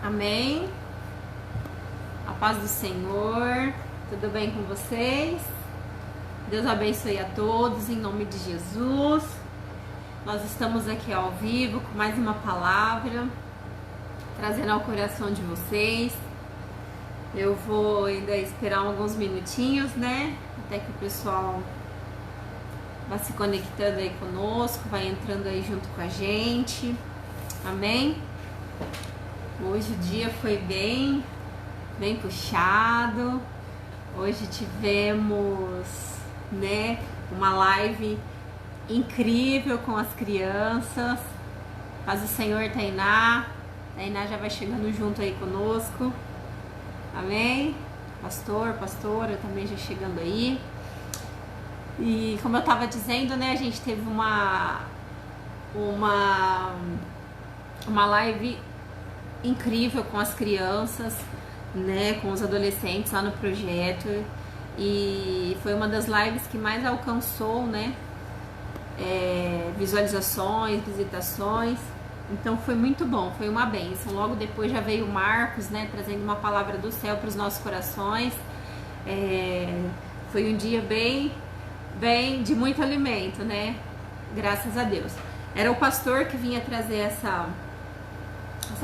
Amém? A paz do Senhor, tudo bem com vocês? Deus abençoe a todos, em nome de Jesus. Nós estamos aqui ao vivo com mais uma palavra, trazendo ao coração de vocês. Eu vou ainda esperar alguns minutinhos, né? Até que o pessoal vá se conectando aí conosco, vai entrando aí junto com a gente. Amém? Hoje o dia foi bem puxado. Hoje tivemos, né, uma live incrível com as crianças. Paz do Senhor, Tainá. Tainá já vai chegando junto aí conosco. Amém? Pastor, pastora também já chegando aí. E como eu tava dizendo, né, a gente teve uma live incrível com as crianças, né, com os adolescentes lá no projeto, e foi uma das lives que mais alcançou, né, visualizações, visitações. Então foi muito bom, foi uma bênção. Logo depois já veio o Marcos, né, trazendo uma palavra do céu para os nossos corações. Foi um dia bem de muito alimento, né, graças a Deus. Era o pastor que vinha trazer essa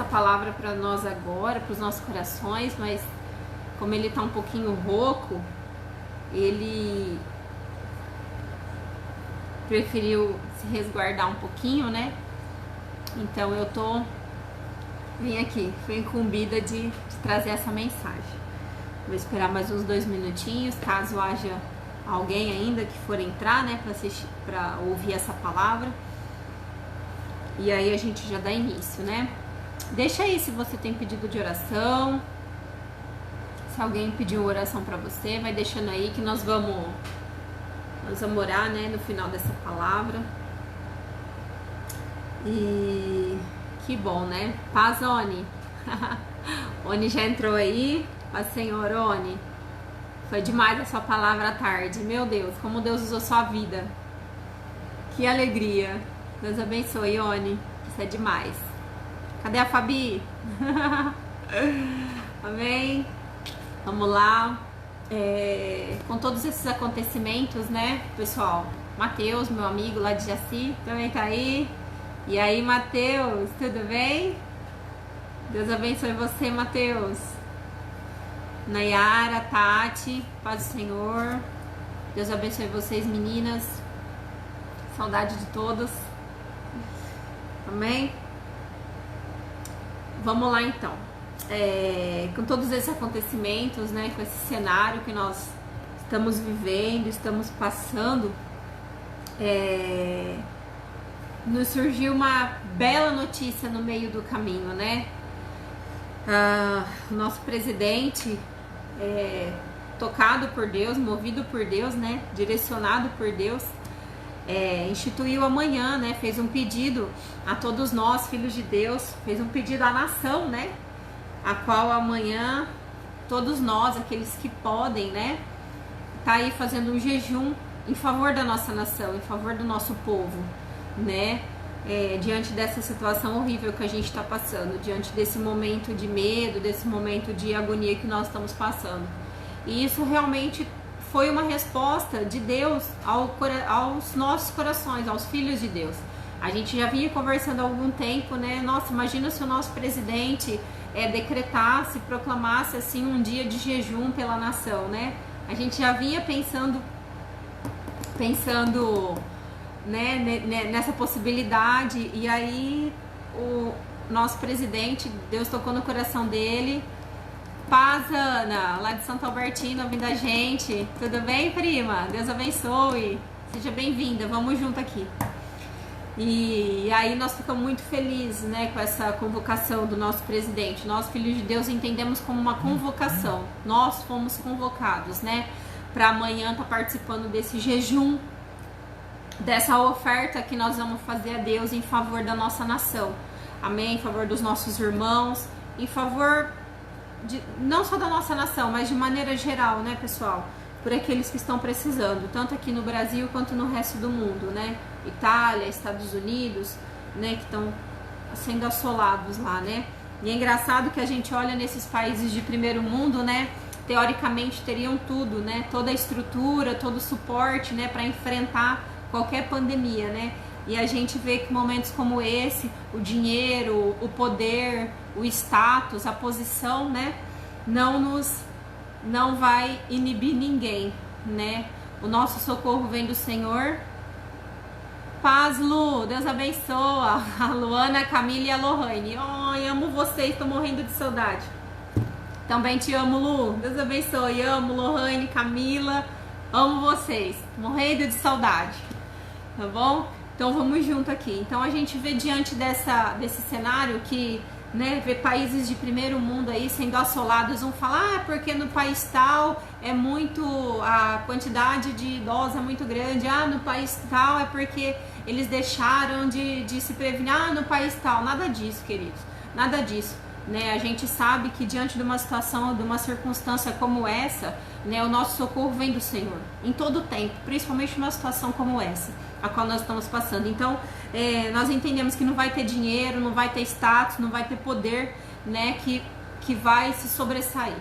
palavra para nós agora, para os nossos corações, mas como ele tá um pouquinho rouco, ele preferiu se resguardar um pouquinho, né? Então eu vim aqui, fui incumbida de trazer essa mensagem. Vou esperar mais uns 2 minutinhos, caso haja alguém ainda que for entrar, né, para ouvir essa palavra. E aí a gente já dá início, né? Deixa aí se você tem pedido de oração. Se alguém pediu oração para você, vai deixando aí que nós vamos orar, né, no final dessa palavra. E que bom, né? Paz, Oni. Oni já entrou aí. Paz, Senhor, Oni. Foi demais a sua palavra à tarde. Meu Deus, como Deus usou sua vida. Que alegria. Deus abençoe, Oni. Isso é demais. Cadê a Fabi? Amém? Vamos lá. Com todos esses acontecimentos, né, pessoal? Matheus, meu amigo lá de Jaci, também tá aí. E aí, Matheus, tudo bem? Deus abençoe você, Matheus. Nayara, Tati, paz do Senhor. Deus abençoe vocês, meninas. Saudade de todos. Amém? Vamos lá então. Com todos esses acontecimentos, né, com esse cenário que nós estamos vivendo, estamos passando, nos surgiu uma bela notícia no meio do caminho, né? O nosso presidente, tocado por Deus, movido por Deus, né, direcionado por Deus, instituiu amanhã, né, fez um pedido a todos nós, filhos de Deus, fez um pedido à nação, né, a qual amanhã todos nós, aqueles que podem, né, tá aí fazendo um jejum em favor da nossa nação, em favor do nosso povo, né, diante dessa situação horrível que a gente está passando, diante desse momento de medo, desse momento de agonia que nós estamos passando. E isso realmente foi uma resposta de Deus aos nossos corações, aos filhos de Deus. A gente já vinha conversando há algum tempo, né? Nossa, imagina se o nosso presidente decretasse, proclamasse assim um dia de jejum pela nação, né? A gente já vinha pensando, né, nessa possibilidade, e aí o nosso presidente, Deus tocou no coração dele. Paz, Ana, lá de Santo Albertino, ouvindo a gente. Tudo bem, prima? Deus abençoe. Seja bem-vinda, vamos junto aqui. E aí nós ficamos muito felizes, né, com essa convocação do nosso presidente. Nós, filhos de Deus, entendemos como uma convocação. Nós fomos convocados, né, para amanhã estar participando desse jejum, dessa oferta que nós vamos fazer a Deus em favor da nossa nação. Amém? Em favor dos nossos irmãos, em favor não só da nossa nação, mas de maneira geral, né, pessoal? Por aqueles que estão precisando, tanto aqui no Brasil quanto no resto do mundo, né? Itália, Estados Unidos, né, que estão sendo assolados lá, né? E é engraçado que a gente olha nesses países de primeiro mundo, né? Teoricamente teriam tudo, né? Toda a estrutura, todo o suporte, né? Para enfrentar qualquer pandemia, né? E a gente vê que momentos como esse, o dinheiro, o poder, o status, a posição, né? Não vai inibir ninguém, né? O nosso socorro vem do Senhor. Paz, Lu, Deus abençoa. A Luana, a Camila e a Lohane. Ai, amo vocês, tô morrendo de saudade. Também te amo, Lu. Deus abençoe. Amo, Lohane, Camila. Amo vocês. Morrendo de saudade. Tá bom? Então vamos junto aqui. Então a gente vê diante desse cenário que, né, ver países de primeiro mundo aí sendo assolados, vão falar, porque no país tal é muito, a quantidade de idosos é muito grande, no país tal é porque eles deixaram de se prevenir, no país tal. Nada disso, queridos, nada disso, né? A gente sabe que diante de uma situação, de uma circunstância como essa, né, o nosso socorro vem do Senhor, em todo o tempo, principalmente numa situação como essa, a qual nós estamos passando. Então, nós entendemos que não vai ter dinheiro, não vai ter status, não vai ter poder, né, que vai se sobressair.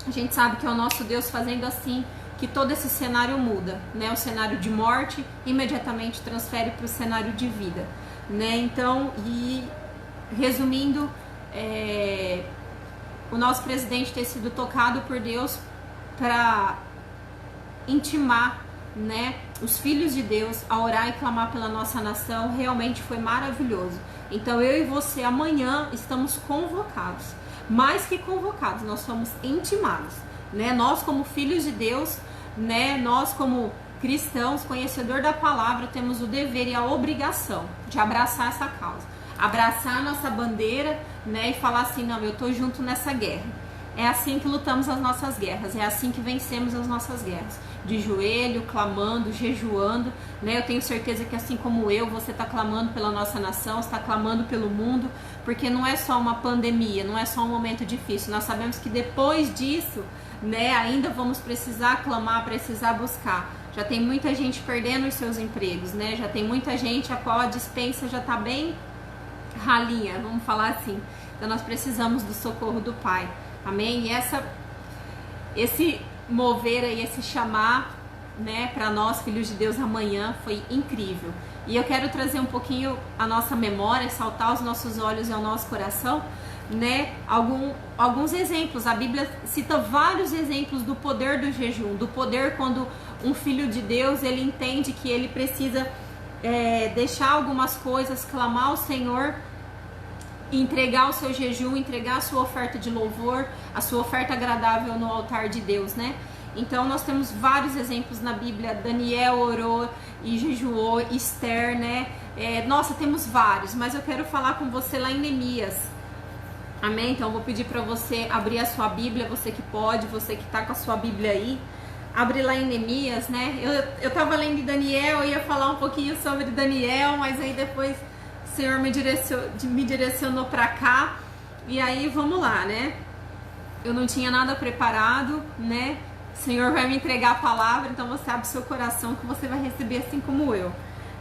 A gente sabe que é o nosso Deus fazendo assim, que todo esse cenário muda, né? O cenário de morte imediatamente transfere para o cenário de vida, né? Então, e resumindo, o nosso presidente ter sido tocado por Deus para intimar, né, os filhos de Deus a orar e clamar pela nossa nação, realmente foi maravilhoso. Então eu e você amanhã estamos convocados, mais que convocados, nós somos intimados, né? Nós como filhos de Deus, né, nós como cristãos, conhecedor da palavra, temos o dever e a obrigação de abraçar essa causa, abraçar a nossa bandeira, né, e falar assim, não, eu tô junto nessa guerra. É assim que lutamos as nossas guerras, é assim que vencemos as nossas guerras, de joelho, clamando, jejuando, né? Eu tenho certeza que assim como eu, você está clamando pela nossa nação, está clamando pelo mundo, porque não é só uma pandemia, não é só um momento difícil, nós sabemos que depois disso, né, ainda vamos precisar clamar, precisar buscar. Já tem muita gente perdendo os seus empregos, né? Já tem muita gente a qual a despensa já está bem ralinha, vamos falar assim. Então nós precisamos do socorro do Pai. Amém? E esse mover aí, esse chamar, né, para nós, filhos de Deus, amanhã foi incrível. E eu quero trazer um pouquinho a nossa memória, saltar os nossos olhos e ao nosso coração, né, alguns exemplos. A Bíblia cita vários exemplos do poder do jejum, do poder quando um filho de Deus, ele entende que ele precisa deixar algumas coisas, clamar ao Senhor, entregar o seu jejum, entregar a sua oferta de louvor, a sua oferta agradável no altar de Deus, né? Então nós temos vários exemplos na Bíblia. Daniel orou e jejuou, Esther, né? Nossa, temos vários, mas eu quero falar com você lá em Neemias. Amém? Então eu vou pedir para você abrir a sua Bíblia, você que pode, você que tá com a sua Bíblia aí, abre lá em Neemias, né? Eu tava lendo de Daniel, eu ia falar um pouquinho sobre Daniel, mas aí depois o Senhor me direcionou para cá, e aí vamos lá, né? Eu não tinha nada preparado, né? O Senhor vai me entregar a palavra, então você abre seu coração que você vai receber assim como eu.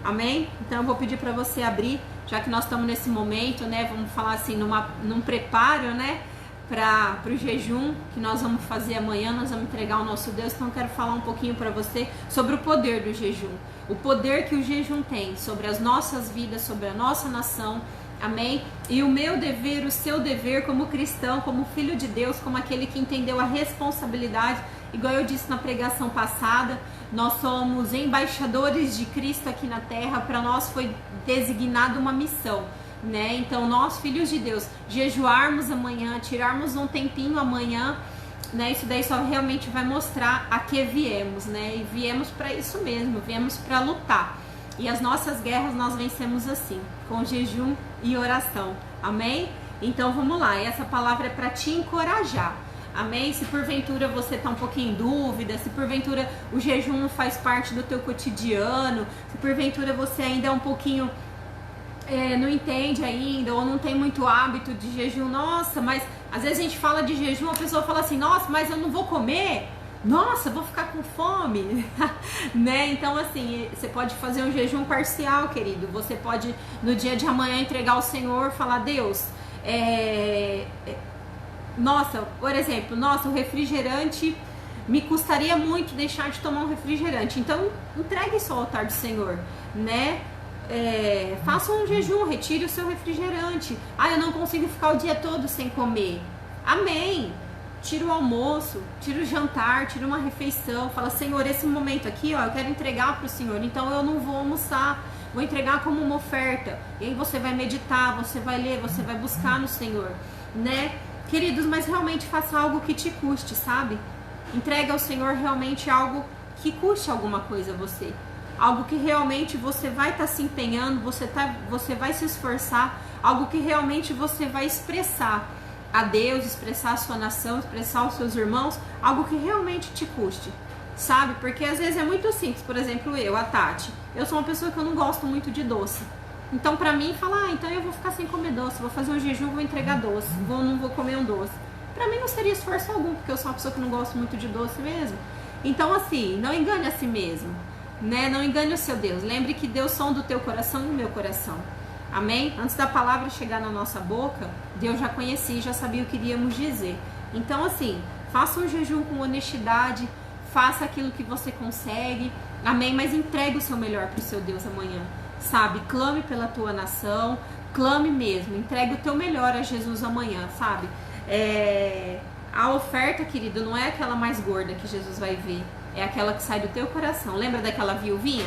Amém? Então eu vou pedir para você abrir, já que nós estamos nesse momento, né? Vamos falar assim, num preparo, né? Para o jejum que nós vamos fazer amanhã, nós vamos entregar ao nosso Deus. Então eu quero falar um pouquinho para você sobre o poder do jejum, o poder que o jejum tem sobre as nossas vidas, sobre a nossa nação, amém? E o meu dever, o seu dever como cristão, como filho de Deus, como aquele que entendeu a responsabilidade, igual eu disse na pregação passada, nós somos embaixadores de Cristo aqui na terra, para nós foi designada uma missão, né? Então nós, filhos de Deus, jejuarmos amanhã, tirarmos um tempinho amanhã, né? Isso daí só realmente vai mostrar a que viemos, né? E viemos para isso mesmo, viemos para lutar. E as nossas guerras nós vencemos assim, com jejum e oração, amém? Então vamos lá, essa palavra é para te encorajar, amém? Se porventura você está um pouquinho em dúvida, se porventura o jejum não faz parte do teu cotidiano, se porventura você ainda é um pouquinho não entende ainda, ou não tem muito hábito de jejum, nossa, mas às vezes a gente fala de jejum, a pessoa fala assim, nossa, mas eu não vou comer, nossa, vou ficar com fome, né? Então assim, você pode fazer um jejum parcial, querido, você pode no dia de amanhã entregar ao Senhor, falar, Deus, Nossa, por exemplo, o refrigerante me custaria muito deixar de tomar um refrigerante. Então, entregue isso ao altar do Senhor, né? Faça um jejum, retire o seu refrigerante. Eu não consigo ficar o dia todo sem comer. Amém. Tira o almoço, tira o jantar, tira uma refeição. Fala, Senhor, esse momento aqui, eu quero entregar para o Senhor. Então, eu não vou almoçar. Vou entregar como uma oferta. E aí você vai meditar, você vai ler, você vai buscar no Senhor, né? Queridos, mas realmente faça algo que te custe, sabe? Entregue ao Senhor realmente algo que custe alguma coisa a você. Algo que realmente você vai estar se empenhando, você vai se esforçar. Algo que realmente você vai expressar a Deus, expressar a sua nação, expressar os seus irmãos. Algo que realmente te custe, sabe? Porque às vezes é muito simples. Por exemplo, a Tati. Eu sou uma pessoa que eu não gosto muito de doce. Então pra mim, falar, então eu vou ficar sem comer doce. Vou fazer um jejum, vou entregar doce. Não vou comer um doce. Pra mim não seria esforço algum, porque eu sou uma pessoa que não gosta muito de doce mesmo. Então assim, não engane a si mesmo, né? Não engane o seu Deus. Lembre que Deus sonda o teu coração e o meu coração. Amém? Antes da palavra chegar na nossa boca, Deus já conhecia, já sabia o que iríamos dizer. Então assim, faça um jejum com honestidade, faça aquilo que você consegue, amém? Mas entregue o seu melhor para o seu Deus amanhã, sabe? Clame pela tua nação, clame mesmo, entregue o teu melhor a Jesus amanhã, sabe? A oferta, querido, não é aquela mais gorda que Jesus vai ver, é aquela que sai do teu coração. Lembra daquela viuvinha?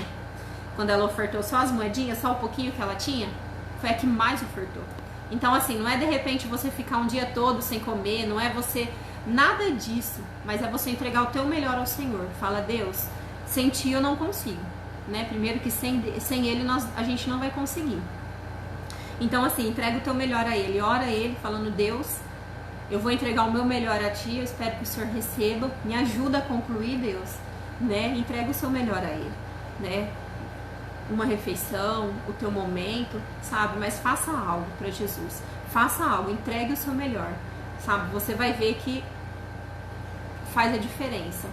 Quando ela ofertou só as moedinhas, só o pouquinho que ela tinha? Foi a que mais ofertou. Então assim, não é de repente você ficar um dia todo sem comer, não é você... Nada disso, mas é você entregar o teu melhor ao Senhor. Fala, Deus, sem ti eu não consigo, né? Primeiro que sem ele a gente não vai conseguir. Então assim, entrega o teu melhor a ele, ora a ele, falando, Deus, eu vou entregar o meu melhor a ti, eu espero que o Senhor receba, me ajuda a concluir, Deus, né? Entrega o seu melhor a ele, né? Uma refeição, o teu momento, sabe? Mas faça algo para Jesus, faça algo, entregue o seu melhor, sabe? Você vai ver que faz a diferença,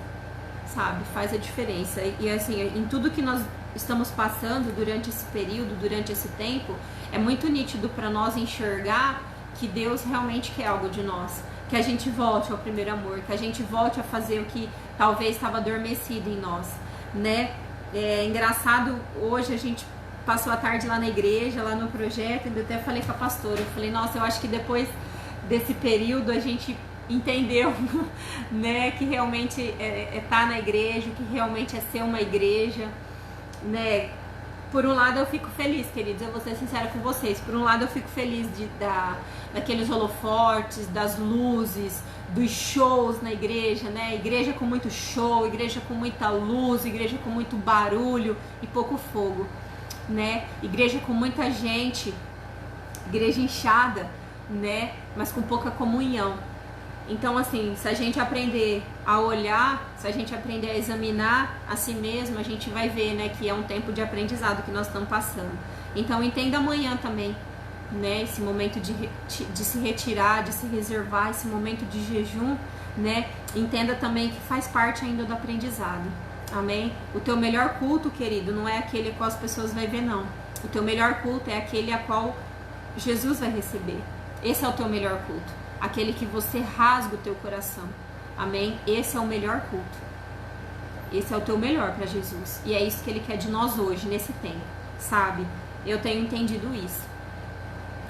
sabe? Faz a diferença. E assim, em tudo que nós estamos passando durante esse período, durante esse tempo, é muito nítido para nós enxergar que Deus realmente quer algo de nós, que a gente volte ao primeiro amor, que a gente volte a fazer o que talvez estava adormecido em nós, né? É engraçado, hoje a gente passou a tarde lá na igreja, lá no projeto, e eu até falei com a pastora, eu falei, nossa, eu acho que depois desse período a gente entendeu, né, que realmente é estar na igreja, que realmente é ser uma igreja, né? Por um lado eu fico feliz, queridos, eu vou ser sincera com vocês, por um lado eu fico feliz daqueles holofortes, das luzes, dos shows na igreja, né? Igreja com muito show, igreja com muita luz, igreja com muito barulho e pouco fogo, né? Igreja com muita gente, igreja inchada, né? Mas com pouca comunhão. Então, assim, se a gente aprender a olhar, se a gente aprender a examinar a si mesmo, a gente vai ver, né, que é um tempo de aprendizado que nós estamos passando. Então, entenda amanhã também, né, esse momento de se retirar, de se reservar, esse momento de jejum, né, entenda também que faz parte ainda do aprendizado, amém? O teu melhor culto, querido, não é aquele a qual as pessoas vão ver, não. O teu melhor culto é aquele a qual Jesus vai receber. Esse é o teu melhor culto. Aquele que você rasga o teu coração, amém? Esse é o melhor culto, esse é o teu melhor para Jesus, e é isso que Ele quer de nós hoje, nesse tempo, sabe? Eu tenho entendido isso,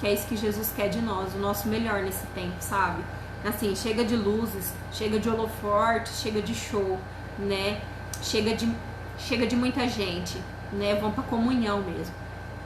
que é isso que Jesus quer de nós, o nosso melhor nesse tempo, sabe? Assim, chega de luzes, chega de holoforte, chega de show, né? Chega de muita gente, né? Vamos pra comunhão mesmo.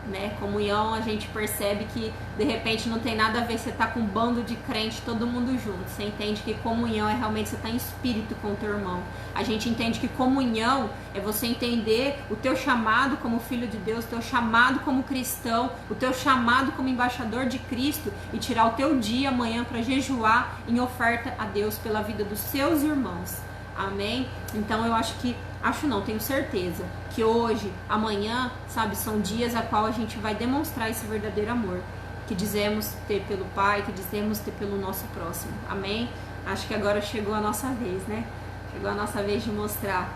Né? Comunhão, a gente percebe que de repente não tem nada a ver, você tá com um bando de crente, todo mundo junto. Você entende que comunhão é realmente você tá em espírito com o teu irmão. A gente entende que comunhão é você entender o teu chamado como filho de Deus, o teu chamado como cristão, o teu chamado como embaixador de Cristo, e tirar o teu dia amanhã para jejuar em oferta a Deus pela vida dos seus irmãos. Amém? Então eu tenho certeza que hoje, amanhã, sabe, são dias a qual a gente vai demonstrar esse verdadeiro amor que dizemos ter pelo Pai, que dizemos ter pelo nosso próximo. Amém? Acho que agora chegou a nossa vez, né? Chegou a nossa vez de mostrar,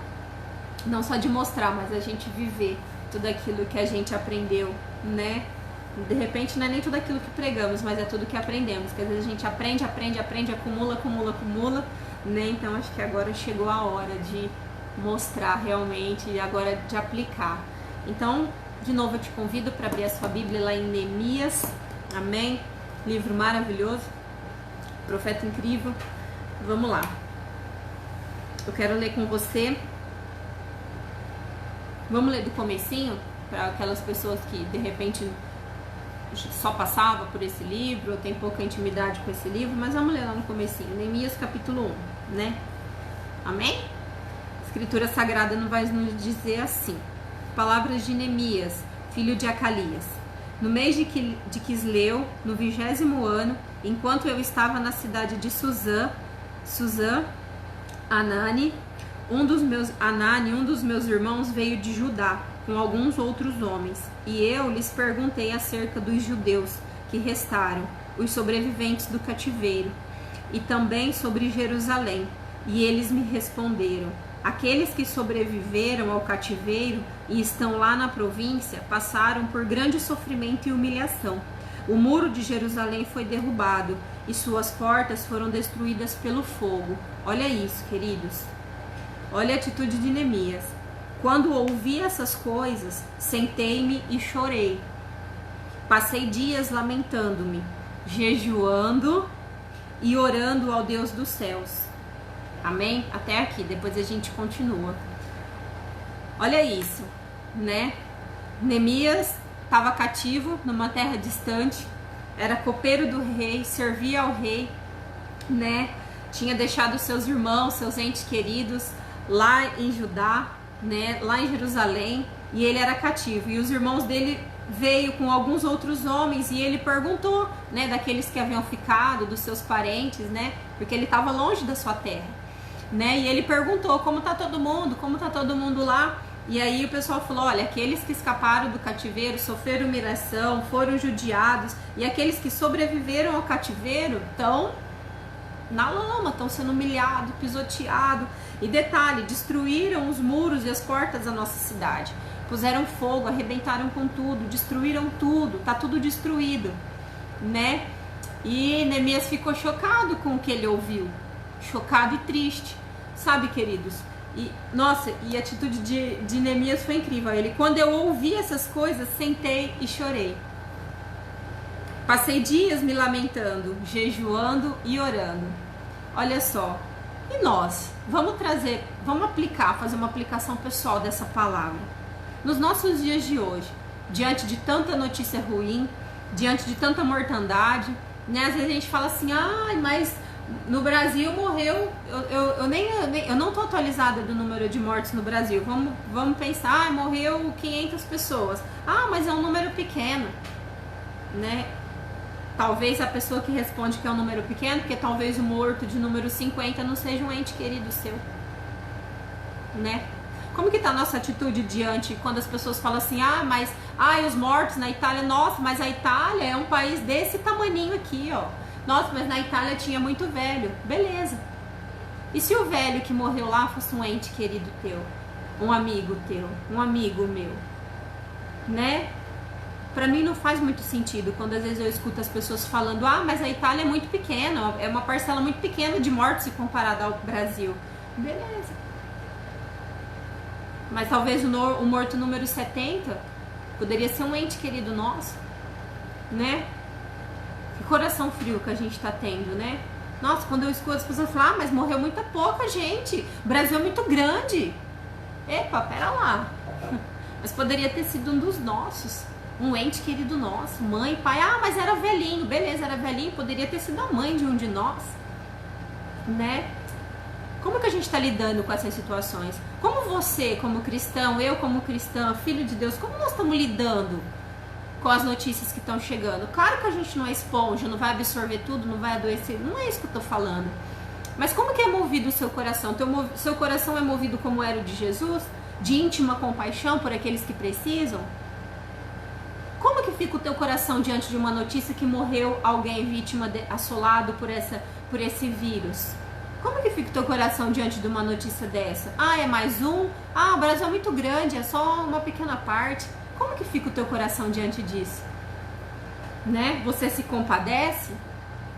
não só de mostrar, mas a gente viver tudo aquilo que a gente aprendeu, né? De repente não é nem tudo aquilo que pregamos, mas é tudo que aprendemos. Porque às vezes a gente aprende, acumula, né? Então acho que agora chegou a hora de mostrar realmente e agora de aplicar. Então, de novo eu te convido para abrir a sua Bíblia lá em Neemias, amém? Livro maravilhoso, profeta incrível. Vamos lá. Eu quero ler com você. Vamos ler do comecinho, para aquelas pessoas que de repente só passava por esse livro, ou tem pouca intimidade com esse livro, mas vamos ler lá no comecinho, Neemias capítulo 1, né? Amém? A Escritura Sagrada não vai nos dizer assim. Palavras de Neemias, filho de Acalias. No mês de Quisleu, no 20º ano, enquanto eu estava na cidade de Suzã, Anani, um dos meus irmãos veio de Judá, com alguns outros homens, e eu lhes perguntei acerca dos judeus que restaram, os sobreviventes do cativeiro, e também sobre Jerusalém, e eles me responderam: aqueles que sobreviveram ao cativeiro e estão lá na província passaram por grande sofrimento e humilhação. O muro de Jerusalém foi derrubado e suas portas foram destruídas pelo fogo. Olha isso, queridos. Olha a atitude de Neemias. Quando ouvi essas coisas, sentei-me e chorei. Passei dias lamentando-me, jejuando e orando ao Deus dos céus. Amém? Até aqui, depois a gente continua. Olha isso, né? Neemias estava cativo numa terra distante, era copeiro do rei, servia ao rei, né? Tinha deixado seus irmãos, seus entes queridos lá em Judá, né? Lá em Jerusalém, e ele era cativo. E os irmãos dele veio com alguns outros homens e ele perguntou, né? Daqueles que haviam ficado, dos seus parentes, né? Porque ele estava longe da sua terra, né? E ele perguntou como tá todo mundo lá. E aí o pessoal falou: olha, aqueles que escaparam do cativeiro sofreram humilhação, foram judiados, e aqueles que sobreviveram ao cativeiro estão na lama, estão sendo humilhados, pisoteados. E detalhe, destruíram os muros e as portas da nossa cidade, puseram fogo, arrebentaram com tudo, destruíram tudo, tá tudo destruído, né? E Neemias ficou chocado com o que ele ouviu, chocado e triste, sabe, queridos? E, nossa, e a atitude de Neemias foi incrível. Ele: quando eu ouvi essas coisas, sentei e chorei. Passei dias me lamentando, jejuando e orando. Olha só. E nós? Vamos aplicar, fazer uma aplicação pessoal dessa palavra. Nos nossos dias de hoje, diante de tanta notícia ruim, diante de tanta mortandade, né? Às vezes a gente fala assim: ai, mas no Brasil morreu, eu não tô atualizada do número de mortes no Brasil. Vamos pensar: morreu 500 pessoas. Ah, mas é um número pequeno, né? Talvez a pessoa que responde que é um número pequeno, porque talvez o morto de número 50 não seja um ente querido seu, né? Como que tá a nossa atitude diante quando as pessoas falam assim: ah, mas os mortos na Itália, nossa, mas a Itália é um país desse tamaninho aqui, ó. Nossa, mas na Itália tinha muito velho. Beleza. E se o velho que morreu lá fosse um ente querido teu? Um amigo teu? Um amigo meu? Né? Pra mim não faz muito sentido quando às vezes eu escuto as pessoas falando: ah, mas a Itália é muito pequena, é uma parcela muito pequena de mortos se comparada ao Brasil. Beleza. Mas talvez o morto número 70 poderia ser um ente querido nosso, né? Que coração frio que a gente tá tendo, né? Nossa, quando eu escuto as pessoas falar: ah, mas morreu muita pouca gente, o Brasil é muito grande. Epa, pera lá. Mas poderia ter sido um dos nossos, um ente querido nosso, mãe, pai. Ah, mas era velhinho. Beleza, era velhinho, poderia ter sido a mãe de um de nós, né? Como que a gente está lidando com essas situações? Como você, como cristão, eu como cristã, filho de Deus, como nós estamos lidando com as notícias que estão chegando? Claro que a gente não é esponja, não vai absorver tudo, não vai adoecer, não é isso que eu estou falando. Mas como que é movido o seu coração? Seu coração é movido como era o de Jesus? De íntima compaixão por aqueles que precisam? Como que fica o teu coração diante de uma notícia que morreu alguém vítima, assolado por esse vírus? Como que fica o teu coração diante de uma notícia dessa? Ah, é mais um? Ah, o Brasil é muito grande, é só uma pequena parte. Como que fica o teu coração diante disso? né? Você se compadece?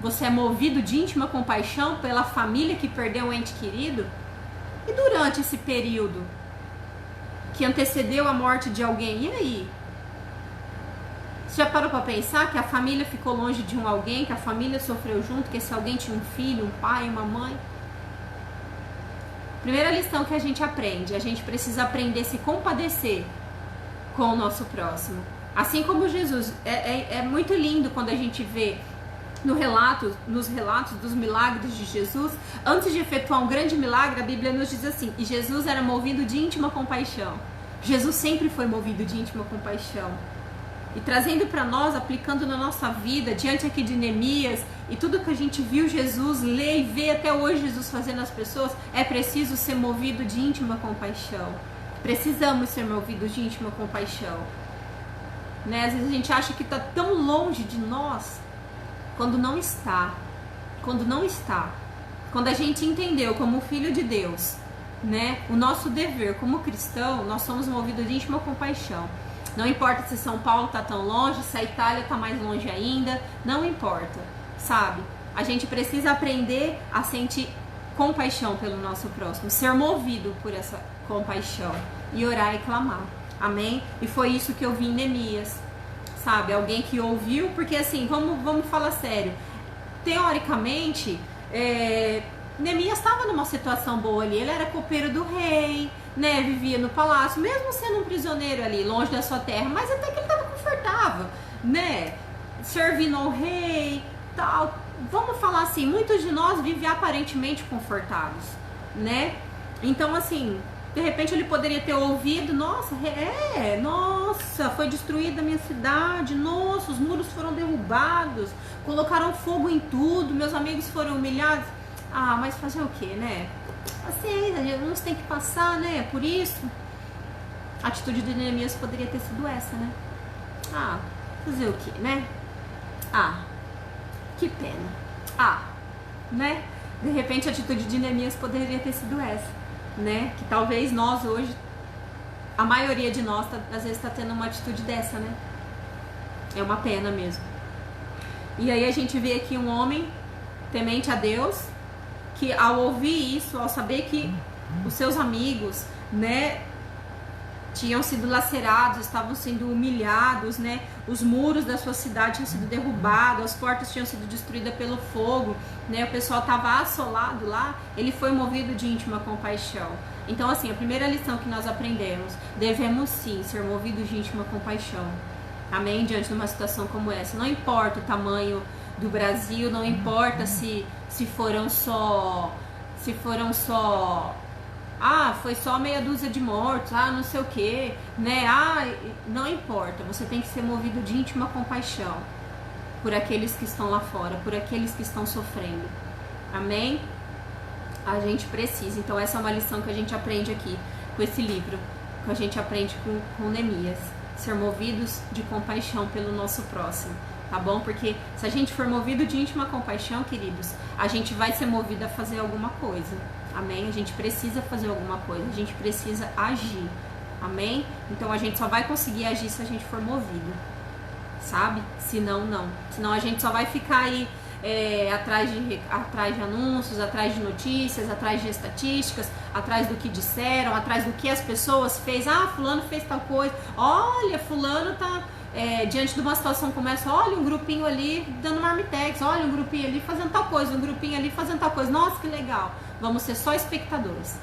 Você é movido de íntima compaixão pela família que perdeu um ente querido? E durante esse período que antecedeu a morte de alguém, e aí? Você já parou para pensar que a família ficou longe de um alguém, que a família sofreu junto, que esse alguém tinha um filho, um pai, uma mãe? Primeira lição que a gente aprende, a gente precisa aprender a se compadecer com o nosso próximo. Assim como Jesus, é muito lindo quando a gente vê nos relatos dos milagres de Jesus. Antes de efetuar um grande milagre, a Bíblia nos diz assim: e Jesus era movido de íntima compaixão. Jesus sempre foi movido de íntima compaixão. E trazendo para nós, aplicando na nossa vida, diante aqui de Neemias, e tudo que a gente viu Jesus ler e ver até hoje Jesus fazendo as pessoas, é preciso ser movido de íntima compaixão. Precisamos ser movidos de íntima compaixão. Né? Às vezes a gente acha que está tão longe de nós, quando não está. Quando não está. Quando a gente entendeu como filho de Deus, né, o nosso dever como cristão, nós somos movidos de íntima compaixão. Não importa se São Paulo está tão longe, se a Itália está mais longe ainda, não importa, sabe? A gente precisa aprender a sentir compaixão pelo nosso próximo, ser movido por essa compaixão e orar e clamar, amém? E foi isso que eu vi em Neemias, sabe? Alguém que ouviu, porque assim, vamos falar sério, teoricamente, Neemias estava numa situação boa ali, ele era copeiro do rei, né, vivia no palácio, mesmo sendo um prisioneiro ali, longe da sua terra, mas até que ele estava confortável, né, servindo ao rei, tal. Vamos falar assim, muitos de nós vivem aparentemente confortáveis, né, então assim, de repente ele poderia ter ouvido, nossa, foi destruída a minha cidade, nossa, os muros foram derrubados, colocaram fogo em tudo, meus amigos foram humilhados. Ah, mas fazer o que, né? Paciência, uns tem que passar, né? Por isso, a atitude de Neemias poderia ter sido essa, né? Ah, fazer o que, né? Ah, que pena. Ah, né? De repente a atitude de Neemias poderia ter sido essa, né? Que talvez nós hoje, a maioria de nós, às vezes está tendo uma atitude dessa, né? É uma pena mesmo. E aí a gente vê aqui um homem temente a Deus, que ao ouvir isso, ao saber que os seus amigos, né, tinham sido lacerados, estavam sendo humilhados, né, os muros da sua cidade tinham sido derrubados, as portas tinham sido destruídas pelo fogo, né, o pessoal estava assolado lá, ele foi movido de íntima compaixão. Então assim, a primeira lição que nós aprendemos, devemos sim ser movidos de íntima compaixão, amém, diante de uma situação como essa. Não importa o tamanho do Brasil, não importa se foram só, foi só meia dúzia de mortos, não sei o que, né, não importa, você tem que ser movido de íntima compaixão por aqueles que estão lá fora, por aqueles que estão sofrendo, amém? A gente precisa, então essa é uma lição que a gente aprende aqui, com esse livro, que a gente aprende com Neemias, ser movidos de compaixão pelo nosso próximo. Tá bom? Porque se a gente for movido de íntima compaixão, queridos, a gente vai ser movido a fazer alguma coisa. Amém? A gente precisa fazer alguma coisa. A gente precisa agir. Amém? Então a gente só vai conseguir agir se a gente for movido. Sabe? Senão, não. Senão a gente só vai ficar aí atrás de anúncios, atrás de notícias, atrás de estatísticas, atrás do que disseram, atrás do que as pessoas fez. Fulano fez tal coisa. Olha, fulano tá... diante de uma situação como essa, olha um grupinho ali dando marmitex, olha um grupinho ali fazendo tal coisa, um grupinho ali fazendo tal coisa, nossa, que legal. Vamos ser só espectadores,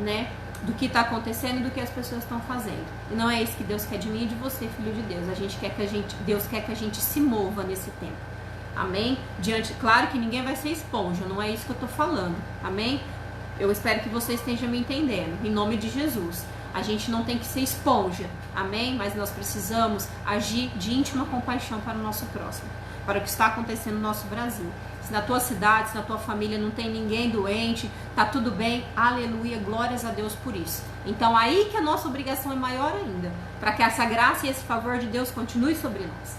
né, do que está acontecendo e do que as pessoas estão fazendo. E não é isso que Deus quer de mim e de você, filho de Deus. Deus quer que a gente se mova nesse tempo, amém? Claro que ninguém vai ser esponja, não é isso que eu tô falando, amém? Eu espero que você esteja me entendendo, em nome de Jesus. A gente não tem que ser esponja, amém? Mas nós precisamos agir de íntima compaixão para o nosso próximo, para o que está acontecendo no nosso Brasil. Se na tua cidade, se na tua família não tem ninguém doente, tá tudo bem, aleluia, glórias a Deus por isso. Então aí que a nossa obrigação é maior ainda, para que essa graça e esse favor de Deus continue sobre nós,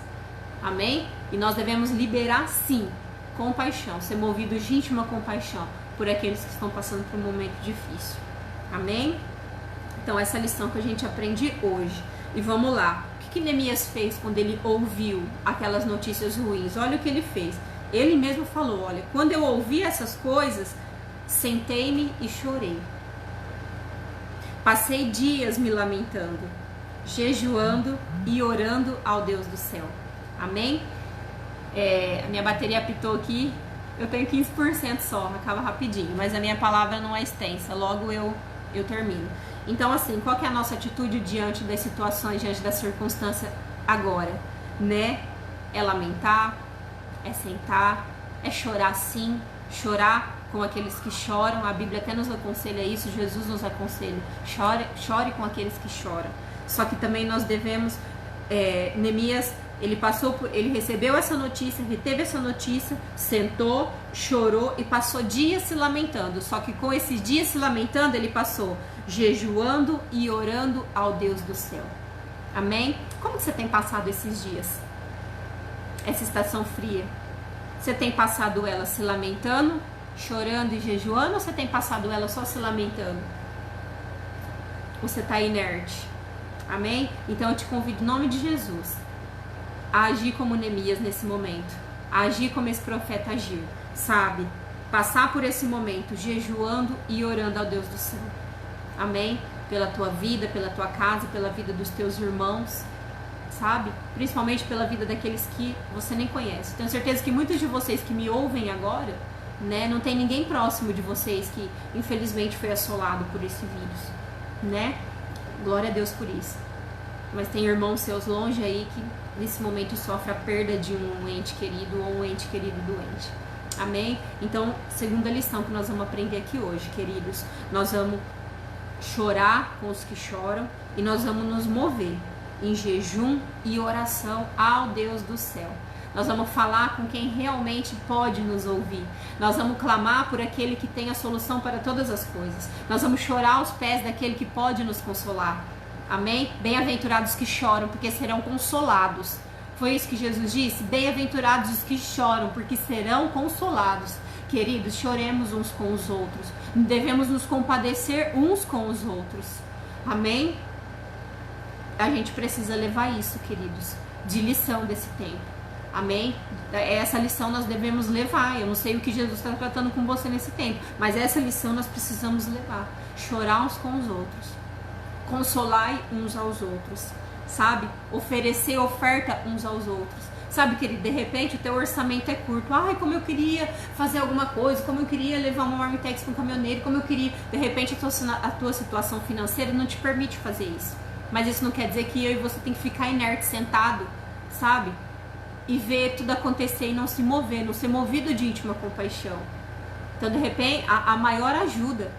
amém? E nós devemos liberar sim, compaixão, ser movidos de íntima compaixão por aqueles que estão passando por um momento difícil, amém? Então essa é a lição que a gente aprende hoje. E vamos lá, o que Neemias fez quando ele ouviu aquelas notícias ruins? Olha o que ele fez. Ele mesmo falou, olha, quando eu ouvi essas coisas, sentei-me e chorei. Passei dias me lamentando, jejuando e orando ao Deus do céu. Amém? A minha bateria apitou aqui, eu tenho 15% só, acaba rapidinho, mas a minha palavra não é extensa, logo eu termino. Então, assim, qual que é a nossa atitude diante das situações, diante da circunstância agora? Né? É lamentar, é sentar, é chorar sim, chorar com aqueles que choram. A Bíblia até nos aconselha isso, Jesus nos aconselha, chore com aqueles que choram. Só que também nós devemos, Neemias, ele recebeu essa notícia, reteve essa notícia, sentou, chorou e passou dias se lamentando. Só que com esses dias se lamentando, ele passou jejuando e orando ao Deus do céu. Amém? Como você tem passado esses dias? Essa estação fria? Você tem passado ela se lamentando, chorando e jejuando, ou você tem passado ela só se lamentando? Você está inerte? Amém? Então eu te convido em nome de Jesus a agir como Neemias nesse momento, a agir como esse profeta agiu, sabe? Passar por esse momento jejuando e orando ao Deus do céu. Amém? Pela tua vida, pela tua casa, pela vida dos teus irmãos, sabe? Principalmente pela vida daqueles que você nem conhece. Tenho certeza que muitos de vocês que me ouvem agora, né, não tem ninguém próximo de vocês que infelizmente foi assolado por esse vírus, né? Glória a Deus por isso. Mas tem irmãos seus longe aí que nesse momento sofre a perda de um ente querido ou um ente querido doente. Amém? Então, segunda lição que nós vamos aprender aqui hoje, queridos, nós vamos chorar com os que choram e nós vamos nos mover em jejum e oração ao Deus do céu. Nós vamos falar com quem realmente pode nos ouvir. Nós vamos clamar por aquele que tem a solução para todas as coisas. Nós vamos chorar aos pés daquele que pode nos consolar. Amém? Bem-aventurados que choram, porque serão consolados. Foi isso que Jesus disse? Bem-aventurados os que choram, porque serão consolados. Queridos, choremos uns com os outros. Devemos nos compadecer uns com os outros. Amém? A gente precisa levar isso, queridos, de lição desse tempo. Amém? Essa lição nós devemos levar. Eu não sei o que Jesus está tratando com você nesse tempo, mas essa lição nós precisamos levar. Chorar uns com os outros. Consolar uns aos outros. Sabe? Oferecer oferta uns aos outros. Sabe, querido, de repente o teu orçamento é curto. Ai, como eu queria fazer alguma coisa, como eu queria levar uma marmitex para um caminhoneiro, como eu queria... De repente a tua situação financeira não te permite fazer isso. Mas isso não quer dizer que eu e você tem que ficar inerte, sentado, sabe? E ver tudo acontecer e não se mover, não ser movido de íntima compaixão. Então, de repente, a maior ajuda,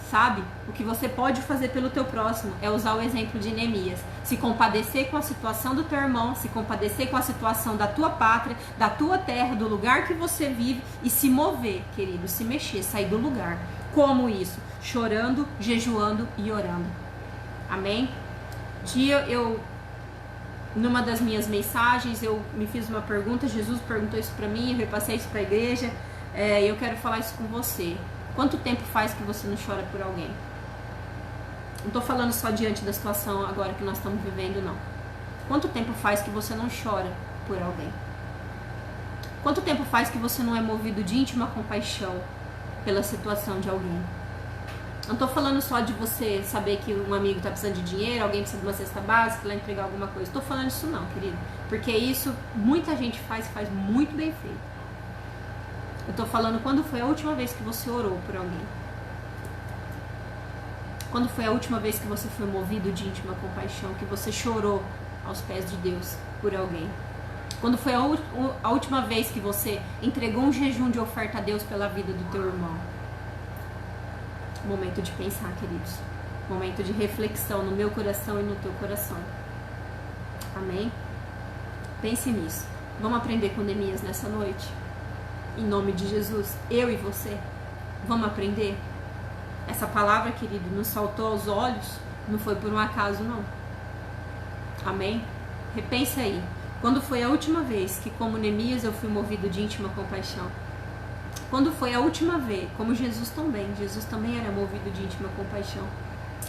sabe? O que você pode fazer pelo teu próximo é usar o exemplo de Neemias. Se compadecer com a situação do teu irmão, se compadecer com a situação da tua pátria, da tua terra, do lugar que você vive e se mover, querido, se mexer, sair do lugar. Como isso? Chorando, jejuando e orando. Amém? Numa das minhas mensagens, eu me fiz uma pergunta, Jesus perguntou isso pra mim, eu repassei isso pra igreja, e eu quero falar isso com você. Quanto tempo faz que você não chora por alguém? Não tô falando só diante da situação agora que nós estamos vivendo, não. Quanto tempo faz que você não chora por alguém? Quanto tempo faz que você não é movido de íntima compaixão pela situação de alguém? Não tô falando só de você saber que um amigo tá precisando de dinheiro, alguém precisa de uma cesta básica, lá entregar alguma coisa. Tô falando isso não, querido. Porque isso muita gente faz muito bem feito. Eu tô falando quando foi a última vez que você orou por alguém. Quando foi a última vez que você foi movido de íntima compaixão, que você chorou aos pés de Deus por alguém. Quando foi a última vez que você entregou um jejum de oferta a Deus pela vida do teu irmão. Momento de pensar, queridos. Momento de reflexão no meu coração e no teu coração. Amém? Pense nisso. Vamos aprender com Neemias nessa noite? Em nome de Jesus, eu e você. Vamos aprender? Essa palavra, querido, nos saltou aos olhos. Não foi por um acaso, não. Amém? Repense aí. Quando foi a última vez que, como Neemias, eu fui movido de íntima compaixão? Quando foi a última vez, como Jesus também era movido de íntima compaixão.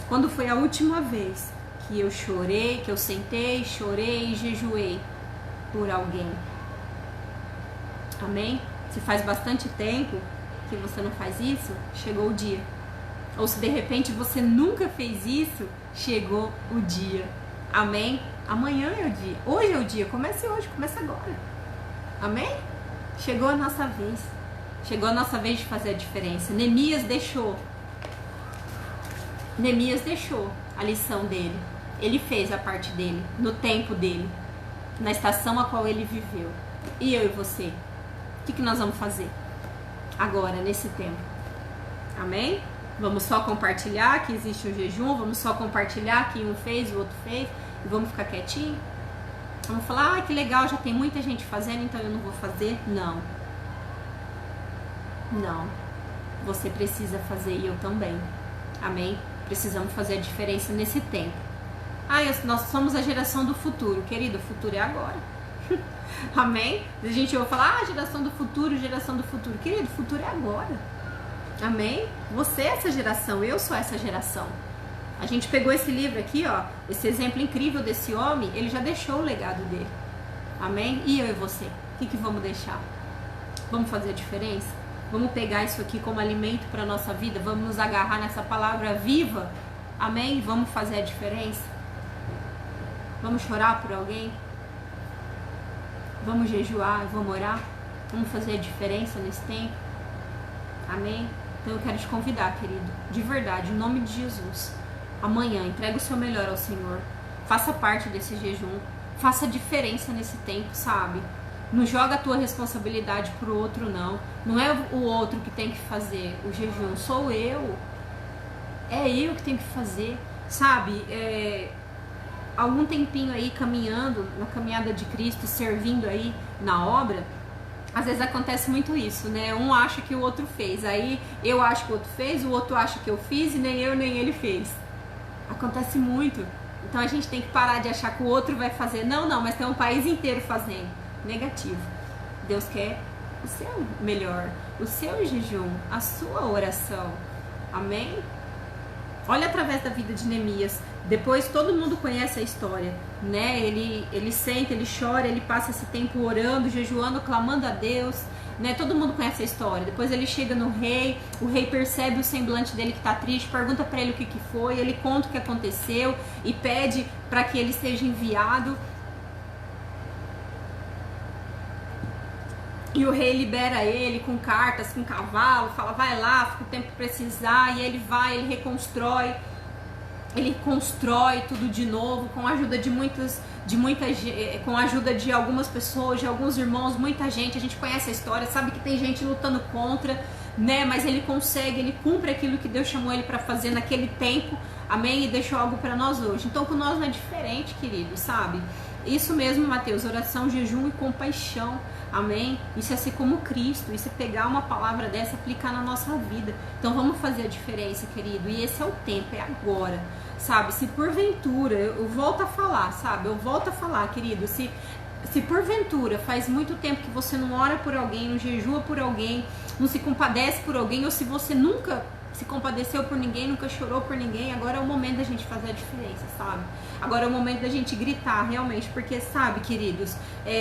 Quando foi a última vez que eu chorei, que eu sentei, chorei e jejuei por alguém. Amém? Se faz bastante tempo que você não faz isso, chegou o dia. Ou se de repente você nunca fez isso, chegou o dia. Amém? Amanhã é o dia. Hoje é o dia. Comece hoje, comece agora. Amém? Chegou a nossa vez. Chegou a nossa vez de fazer a diferença. Neemias deixou a lição dele. Ele fez a parte dele, no tempo dele, na estação a qual ele viveu. E eu e você? O que nós vamos fazer agora, nesse tempo? Amém? Vamos só compartilhar que existe um jejum? Vamos só compartilhar que um fez, o outro fez? E vamos ficar quietinho? Vamos falar, que legal, já tem muita gente fazendo, então eu não vou fazer? Não. Não. Você precisa fazer e eu também. Amém? Precisamos fazer a diferença nesse tempo. Nós somos a geração do futuro. Querido, o futuro é agora. Amém? A gente ouve falar, geração do futuro, geração do futuro. Querido, o futuro é agora. Amém? Você é essa geração, eu sou essa geração. A gente pegou esse livro aqui, ó, esse exemplo incrível desse homem, ele já deixou o legado dele. Amém? E eu e você? O que vamos deixar? Vamos fazer a diferença? Vamos pegar isso aqui como alimento para a nossa vida? Vamos nos agarrar nessa palavra viva? Amém? Vamos fazer a diferença? Vamos chorar por alguém? Vamos jejuar? Vamos orar? Vamos fazer a diferença nesse tempo? Amém? Então eu quero te convidar, querido, de verdade, em nome de Jesus. Amanhã, entrega o seu melhor ao Senhor. Faça parte desse jejum. Faça a diferença nesse tempo, sabe? Não joga a tua responsabilidade pro outro, não. Não é o outro que tem que fazer o jejum, sou eu. É eu que tenho que fazer, sabe? Algum tempinho aí caminhando, na caminhada de Cristo, servindo aí na obra, às vezes acontece muito isso, né? Um acha que o outro fez, aí eu acho que o outro fez, o outro acha que eu fiz e nem eu nem ele fez. Acontece muito. Então a gente tem que parar de achar que o outro vai fazer. Não, mas tem um país inteiro fazendo. Negativo. Deus quer o seu melhor, o seu jejum, a sua oração. Amém? Olha através da vida de Neemias. Depois todo mundo conhece a história, né? Ele senta, ele chora, ele passa esse tempo orando, jejuando, clamando a Deus, né? Todo mundo conhece a história. Depois ele chega no rei, o rei percebe o semblante dele que tá triste, pergunta para ele o que foi, ele conta o que aconteceu e pede para que ele seja enviado. E o rei libera ele com cartas, com cavalo, fala, vai lá, fica o tempo que precisar, e ele vai, ele reconstrói, ele constrói tudo de novo, com a ajuda com a ajuda de algumas pessoas, de alguns irmãos, muita gente, a gente conhece a história, sabe que tem gente lutando contra, né, mas ele consegue, ele cumpre aquilo que Deus chamou ele para fazer naquele tempo, amém, e deixou algo para nós hoje. Então com nós não é diferente, querido, sabe? Isso mesmo, Mateus, oração, jejum e compaixão. Amém? Isso é ser como Cristo, isso é pegar uma palavra dessa e aplicar na nossa vida. Então vamos fazer a diferença, querido. E esse é o tempo, é agora, sabe? Se porventura, eu volto a falar, sabe? Eu volto a falar, querido, se porventura faz muito tempo que você não ora por alguém, não jejua por alguém, não se compadece por alguém, ou se você nunca se compadeceu por ninguém, nunca chorou por ninguém, agora é o momento da gente fazer a diferença, sabe? Agora é o momento da gente gritar realmente, porque, sabe, queridos,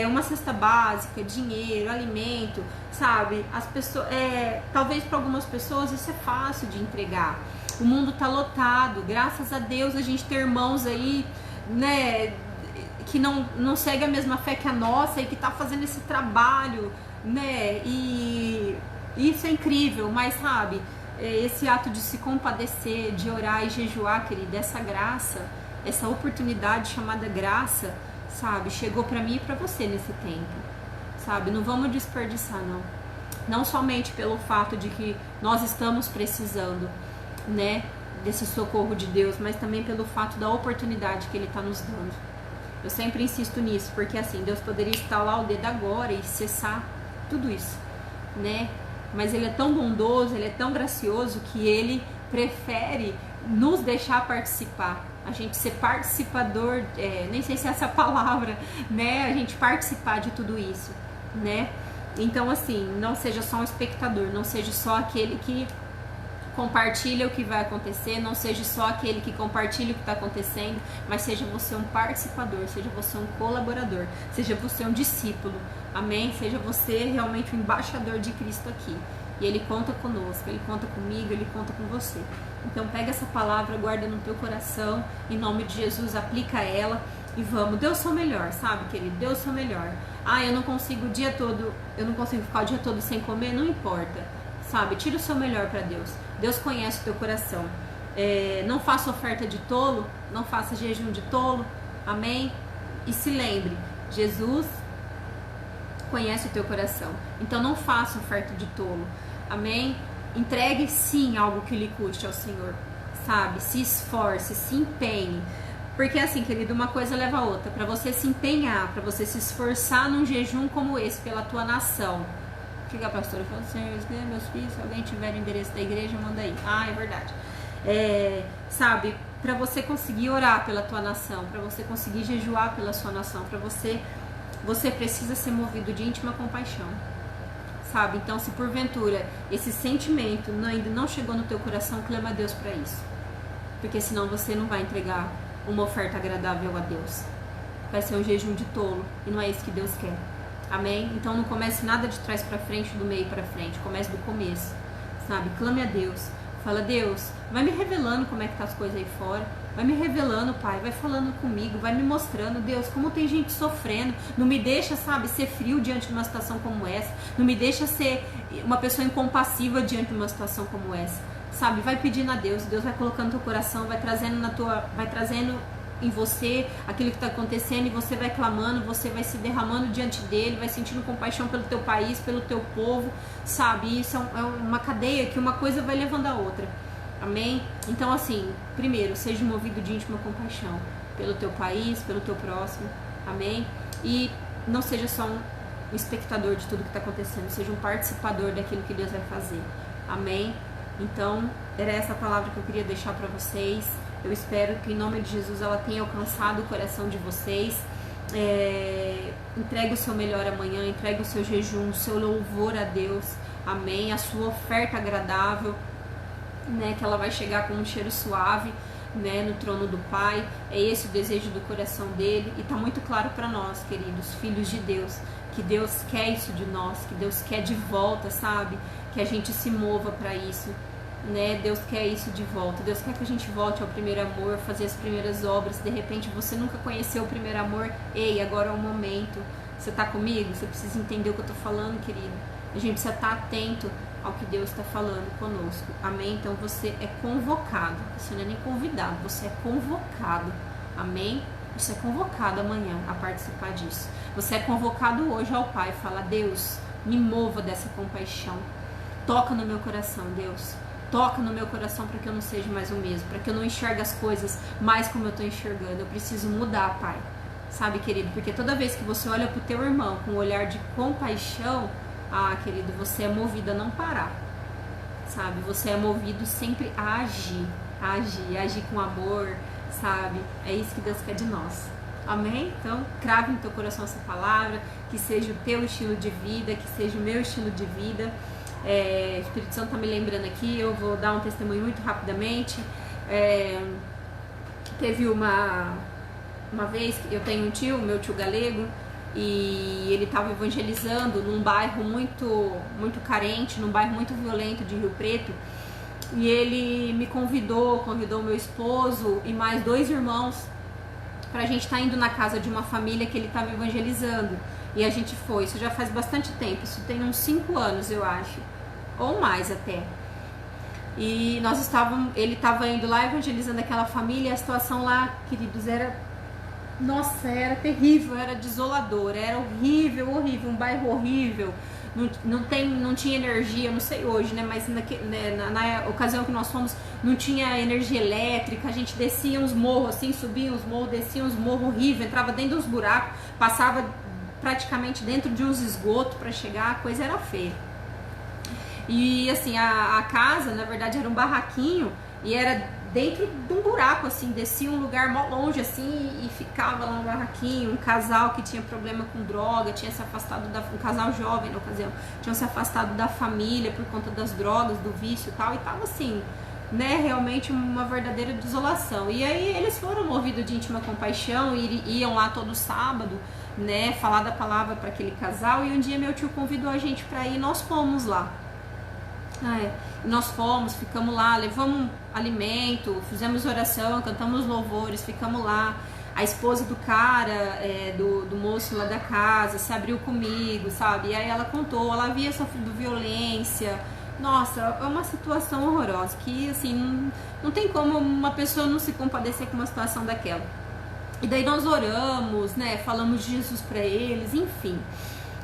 uma cesta básica, dinheiro, alimento, sabe? As pessoas, talvez para algumas pessoas isso é fácil de entregar. O mundo tá lotado, graças a Deus a gente tem irmãos aí, né, que não segue a mesma fé que a nossa e que tá fazendo esse trabalho, né? E isso é incrível, mas sabe, esse ato de se compadecer, de orar e jejuar, querida, essa graça, essa oportunidade chamada graça, sabe, chegou pra mim e pra você nesse tempo, sabe, não vamos desperdiçar, não somente pelo fato de que nós estamos precisando, né, desse socorro de Deus, mas também pelo fato da oportunidade que Ele está nos dando. Eu sempre insisto nisso, porque assim, Deus poderia estalar o dedo agora e cessar tudo isso, né, mas Ele é tão bondoso, Ele é tão gracioso que Ele prefere nos deixar participar, a gente ser participador, nem sei se é essa palavra, né, a gente participar de tudo isso, né, então assim, não seja só um espectador, não seja só aquele que compartilha o que vai acontecer, não seja só aquele que compartilha o que está acontecendo, mas seja você um participador, seja você um colaborador, seja você um discípulo, amém? Seja você realmente um embaixador de Cristo aqui. E Ele conta conosco, Ele conta comigo, Ele conta com você. Então pega essa palavra, guarda no teu coração, em nome de Jesus, aplica ela e vamos. Dê o seu melhor, sabe, querido? Dê o seu melhor. Eu não consigo o dia todo, eu não consigo ficar o dia todo sem comer, não importa, sabe? Tira o seu melhor para Deus. Deus conhece o teu coração. Não faça oferta de tolo, não faça jejum de tolo, amém? E se lembre, Jesus conhece o teu coração. Então não faça oferta de tolo, amém? Entregue sim algo que lhe custe ao Senhor, sabe? Se esforce, se empenhe. Porque assim, querido, uma coisa leva a outra. Para você se empenhar, para você se esforçar num jejum como esse pela tua nação. O que a pastora falou? Senhor, meus filhos, se alguém tiver o endereço da igreja, manda aí. É verdade. Sabe, para você conseguir orar pela tua nação, para você conseguir jejuar pela sua nação, para você precisa ser movido de íntima compaixão, sabe? Então, se porventura esse sentimento ainda não chegou no teu coração, clama a Deus para isso, porque senão você não vai entregar uma oferta agradável a Deus. Vai ser um jejum de tolo e não é isso que Deus quer, amém? Então não comece nada de trás para frente, do meio para frente, comece do começo, sabe? Clame a Deus, fala: Deus, vai me revelando como é que tá as coisas aí fora, vai me revelando, Pai, vai falando comigo, vai me mostrando, Deus, como tem gente sofrendo, não me deixa, sabe, ser frio diante de uma situação como essa, não me deixa ser uma pessoa incompassiva diante de uma situação como essa, sabe, vai pedindo a Deus, Deus vai colocando no teu coração, vai trazendo em você aquilo que está acontecendo, e você vai clamando, você vai se derramando diante dele, vai sentindo compaixão pelo teu país, pelo teu povo, sabe, isso é uma cadeia que uma coisa vai levando a outra, amém? Então assim, primeiro, seja movido de íntima compaixão pelo teu país, pelo teu próximo, amém? E não seja só um espectador de tudo que está acontecendo, seja um participador daquilo que Deus vai fazer, amém? Então, era essa a palavra que eu queria deixar para vocês. Eu espero que em nome de Jesus ela tenha alcançado o coração de vocês. Entregue o seu melhor amanhã, entregue o seu jejum, o seu louvor a Deus, amém? A sua oferta agradável, né? Que ela vai chegar com um cheiro suave, né? No trono do Pai. É esse o desejo do coração dele, e está muito claro para nós, queridos filhos de Deus, que Deus quer isso de nós, que Deus quer de volta, sabe? Que a gente se mova para isso, né? Deus quer isso de volta. Deus quer que a gente volte ao primeiro amor, fazer as primeiras obras. De repente você nunca conheceu o primeiro amor, ei, agora é o momento. Você tá comigo? Você precisa entender o que eu tô falando, querido. A gente precisa estar atento ao que Deus está falando conosco, amém? Então você é convocado, você não é nem convidado, você é convocado, amém? Você é convocado amanhã a participar disso. Você é convocado hoje ao Pai. Fala: Deus, me mova dessa compaixão. Toca no meu coração, Deus. Toca no meu coração para que eu não seja mais o mesmo, para que eu não enxergue as coisas mais como eu estou enxergando. Eu preciso mudar, Pai. Sabe, querido? Porque toda vez que você olha para o teu irmão com um olhar de compaixão, querido, você é movido a não parar. Sabe? Você é movido sempre a agir com amor, sabe? É isso que Deus quer de nós. Amém? Então, crave no teu coração essa palavra, que seja o teu estilo de vida, que seja o meu estilo de vida. O Espírito Santo está me lembrando aqui, eu vou dar um testemunho muito rapidamente. Teve uma vez, eu tenho um tio, meu tio galego, e ele estava evangelizando num bairro muito carente, num bairro muito violento de Rio Preto, e ele me convidou meu esposo e mais 2 irmãos para a gente estar indo na casa de uma família que ele estava evangelizando. E a gente foi, isso já faz bastante tempo, isso tem uns 5 anos, eu acho, ou mais até. E ele estava indo lá evangelizando aquela família, e a situação lá, queridos, era terrível, era desolador, era horrível, um bairro horrível, não tinha energia, não sei hoje, né, mas na ocasião que nós fomos, não tinha energia elétrica, a gente descia uns morros assim, subia uns morros, descia uns morros horrível, entrava dentro dos buracos, passava praticamente dentro de uns esgotos para chegar, a coisa era feia. E assim, a casa, na verdade, era um barraquinho, e era dentro de um buraco, assim, descia um lugar mó longe, assim, e ficava lá no barraquinho. Um casal que tinha problema com droga, tinha se afastado um casal jovem na ocasião, tinha se afastado da família por conta das drogas, do vício e tal, e tava assim, né, realmente uma verdadeira desolação. E aí eles foram movidos de íntima compaixão e iam lá todo sábado, né, falar da palavra para aquele casal. E um dia meu tio convidou a gente para ir, nós fomos lá. Nós fomos, ficamos lá, levamos alimento, fizemos oração, cantamos louvores, ficamos lá. A esposa do cara, do moço lá da casa, se abriu comigo, sabe? E aí ela contou, ela havia sofrido violência. Nossa, é uma situação horrorosa, que assim, não tem como uma pessoa não se compadecer com uma situação daquela. E daí nós oramos, né, falamos de Jesus pra eles, enfim.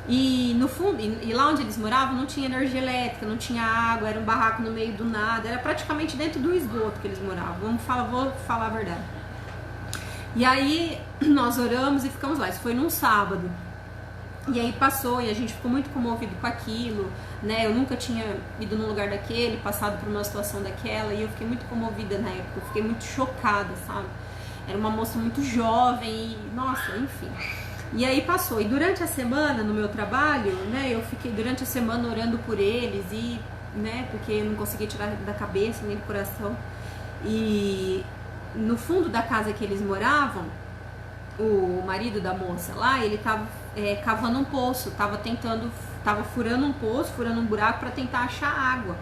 E no fundo, e lá onde eles moravam não tinha energia elétrica, não tinha água, era um barraco no meio do nada, era praticamente dentro do esgoto que eles moravam, vou falar a verdade. E aí nós oramos e ficamos lá, isso foi num sábado. E aí passou, e a gente ficou muito comovido com aquilo, né? Eu nunca tinha ido num lugar daquele, passado por uma situação daquela, e eu fiquei muito comovida na época, eu fiquei muito chocada, sabe? Era uma moça muito jovem e, nossa, enfim. E aí passou, e durante a semana no meu trabalho, né, eu fiquei durante a semana orando por eles, e, né, porque eu não conseguia tirar da cabeça nem do coração. E no fundo da casa que eles moravam, o marido da moça lá, ele tava cavando um poço, tava furando um poço, furando um buraco para tentar achar água,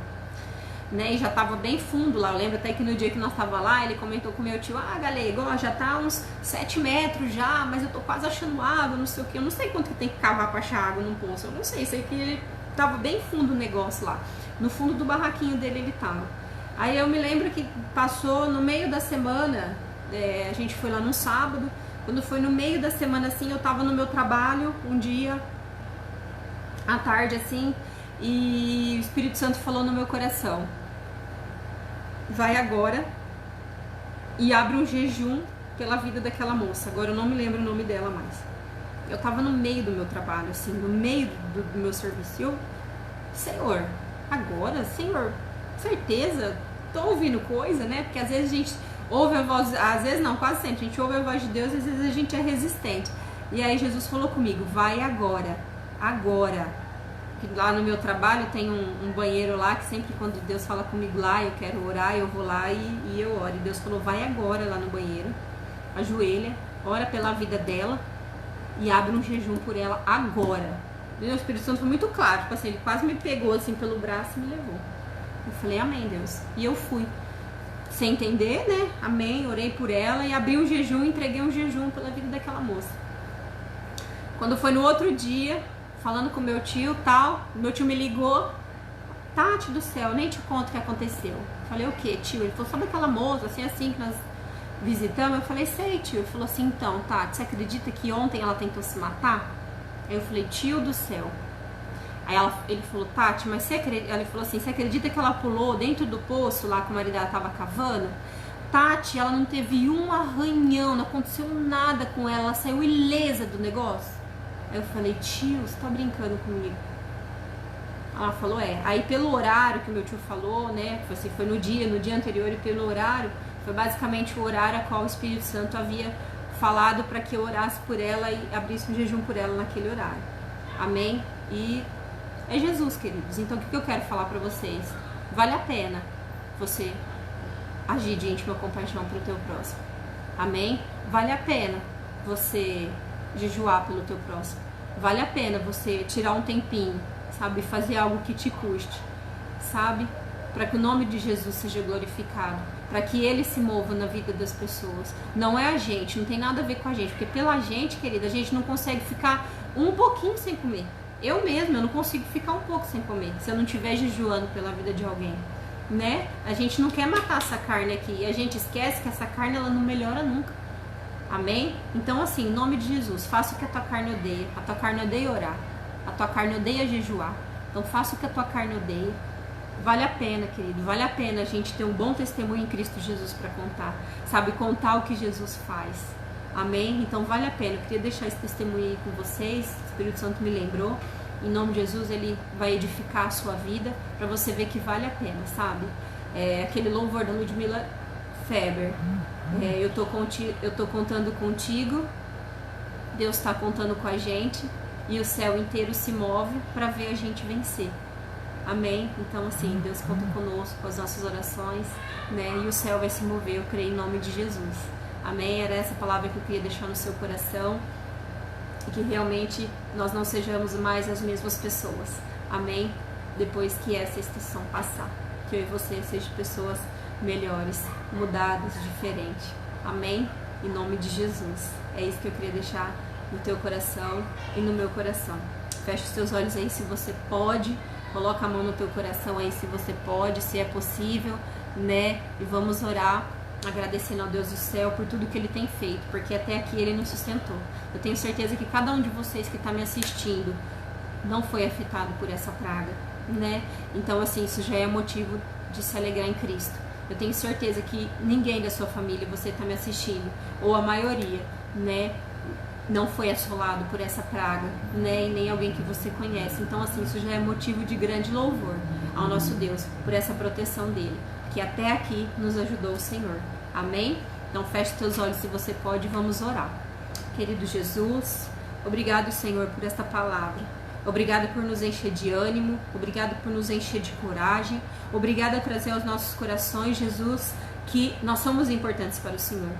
né, e já tava bem fundo lá. Eu lembro até que no dia que nós tava lá, ele comentou com meu tio, galego, ó, já tá uns 7 metros já, mas eu tô quase achando água, não sei o que, eu não sei quanto que tem que cavar pra achar água num poço, eu não sei que ele tava bem fundo o negócio lá, no fundo do barraquinho dele ele tava. Aí eu me lembro que passou no meio da semana, a gente foi lá no sábado, quando foi no meio da semana assim, eu tava no meu trabalho um dia, à tarde assim, e o Espírito Santo falou no meu coração, vai agora e abre um jejum pela vida daquela moça. Agora eu não me lembro o nome dela mais. Eu tava no meio do meu trabalho, assim, no meio do meu serviço. Eu, Senhor, agora? Senhor, certeza? Tô ouvindo coisa, né? Porque às vezes a gente ouve a voz, às vezes não, quase sempre, a gente ouve a voz de Deus e às vezes a gente é resistente. E aí Jesus falou comigo, vai agora, agora. Lá no meu trabalho tem um banheiro lá que sempre quando Deus fala comigo lá, eu quero orar, eu vou lá e eu oro. E Deus falou, vai agora lá no banheiro, ajoelha, ora pela vida dela e abre um jejum por ela agora. E o Espírito Santo foi muito claro, tipo assim, ele quase me pegou assim pelo braço e me levou. Eu falei, amém, Deus. E eu fui, sem entender, né? Amém, orei por ela e abri um jejum, entreguei um jejum pela vida daquela moça. Quando foi no outro dia, falando com meu tio tal, meu tio me ligou, Tati do céu, nem te conto o que aconteceu. Falei, o que, tio? Ele falou, sabe aquela moça, assim que nós visitamos? Eu falei, sei, tio. Ele falou assim, então, Tati, você acredita que ontem ela tentou se matar? Aí eu falei, tio do céu. Aí ele falou, Tati, mas você acredita? Ele falou assim, você acredita que ela pulou dentro do poço lá que o marido dela tava cavando? Tati, ela não teve um arranhão, não aconteceu nada com ela, ela saiu ilesa do negócio. Aí eu falei, tio, você tá brincando comigo? Ela falou, Aí pelo horário que meu tio falou, né, foi no dia anterior, e pelo horário, foi basicamente o horário a qual o Espírito Santo havia falado para que eu orasse por ela e abrisse um jejum por ela naquele horário. Amém? E é Jesus, queridos. Então o que eu quero falar para vocês? Vale a pena você agir de íntima compaixão para o teu próximo. Amém? Vale a pena você jejuar pelo teu próximo. Vale a pena você tirar um tempinho, sabe? Fazer algo que te custe, sabe? Para que o nome de Jesus seja glorificado, para que ele se mova na vida das pessoas. Não é a gente, não tem nada a ver com a gente, porque pela gente, querida, a gente não consegue ficar um pouquinho sem comer. Eu mesma, eu não consigo ficar um pouco sem comer, se eu não estiver jejuando pela vida de alguém, né? A gente não quer matar essa carne aqui, a gente esquece que essa carne, ela não melhora nunca. Amém? Então assim, em nome de Jesus, faça o que a tua carne odeia. A tua carne odeia orar, a tua carne odeia jejuar. Então faça o que a tua carne odeia. Vale a pena, querido, vale a pena a gente ter um bom testemunho em Cristo Jesus para contar, sabe, contar o que Jesus faz. Amém? Então vale a pena. Eu queria deixar esse testemunho aí com vocês. O Espírito Santo me lembrou. Em nome de Jesus, ele vai edificar a sua vida, para você ver que vale a pena, sabe? Aquele louvor da Ludmilla Feber, eu tô contando contigo, Deus está contando com a gente e o céu inteiro se move para ver a gente vencer. Amém? Então, assim, Deus conta conosco, com as nossas orações, né? E o céu vai se mover, eu creio em nome de Jesus. Amém? Era essa palavra que eu queria deixar no seu coração e que realmente nós não sejamos mais as mesmas pessoas. Amém? Depois que essa estação passar, que eu e você sejam pessoas melhores, mudadas, diferentes. Amém? Em nome de Jesus. É isso que eu queria deixar no teu coração e no meu coração. Feche os teus olhos aí se você pode. Coloca a mão no teu coração aí se você pode, se é possível, né? E vamos orar, agradecendo ao Deus do céu por tudo que Ele tem feito, porque até aqui Ele nos sustentou. Eu tenho certeza que cada um de vocês que está me assistindo não foi afetado por essa praga, né? Então, assim, isso já é motivo de se alegrar em Cristo. Eu tenho certeza que ninguém da sua família, você está me assistindo, ou a maioria, né, não foi assolado por essa praga, né, e nem alguém que você conhece. Então, assim, isso já é motivo de grande louvor ao nosso Deus, por essa proteção dele, que até aqui nos ajudou o Senhor. Amém? Então, feche teus olhos se você pode e vamos orar. Querido Jesus, obrigado, Senhor, por esta palavra. Obrigado por nos encher de ânimo, obrigado por nos encher de coragem, obrigado a trazer aos nossos corações, Jesus, que nós somos importantes para o Senhor.